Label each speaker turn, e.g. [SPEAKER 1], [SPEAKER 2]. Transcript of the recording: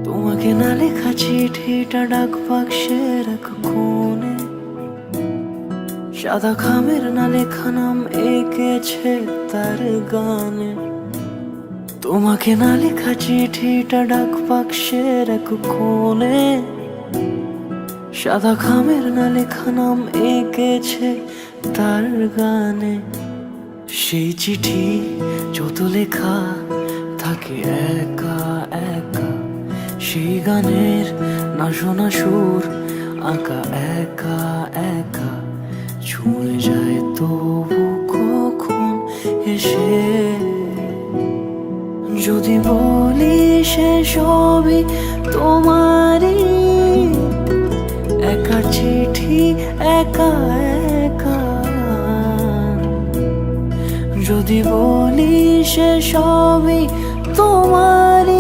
[SPEAKER 1] তোমাকে না লেখা চিঠিটা ডাক বাক্সের এক কোণে, সাদা খামের না লেখা নাম এঁকেছে তার গানে। তোমাকে না লেখা চিঠিটা ডাক বাক্সের এক কোণে, সাদা খামের না লেখা নাম এঁকেছে তার গানে। সেই চিঠি যত লেখা থাকে একা একা, সেই গানের না শোনা সুর আঁকা একা একা, ছুঁয়ে যায় তবু কখন এসে। যদি বলি সে সবই তোমারই, একা চিঠি একা একা। যদি বলি সে সবই